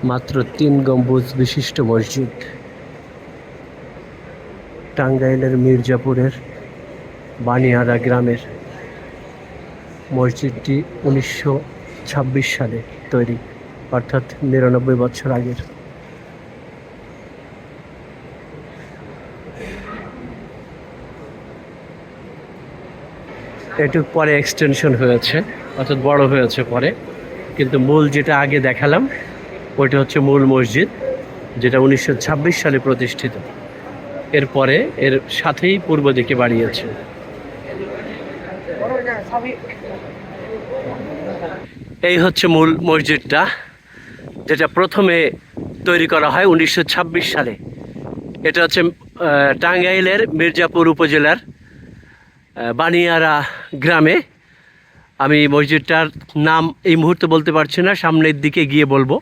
মাত্র 3 গম্বুজ বিশিষ্ট মসজিদ। টাঙ্গাইলের মির্জাপুরের বানিয়ারা গ্রামের মসজিদটি 1926 সালে তৈরি, অর্থাৎ 99 বছর আগের। এটুক পরে এক্সটেনশন হয়েছে, অর্থাৎ বড় হয়েছে পরে, কিন্তু মূল যেটা আগে দেখালাম ওইটা হচ্ছে মূল মসজিদ, যেটা 1926 সালে প্রতিষ্ঠিত। এরপরে এর সাথেই পূর্ব দিকে বাড়িয়েছে। এই হচ্ছে মূল মসজিদটা, যেটা প্রথমে তৈরি করা হয় 1926 সালে। এটা হচ্ছে টাঙ্গাইলের মির্জাপুর উপজেলার বানিয়ারা গ্রামে। আমি মসজিদটার নাম এই মুহূর্তে বলতে পারছি না, সামনের দিকে গিয়ে বলবো।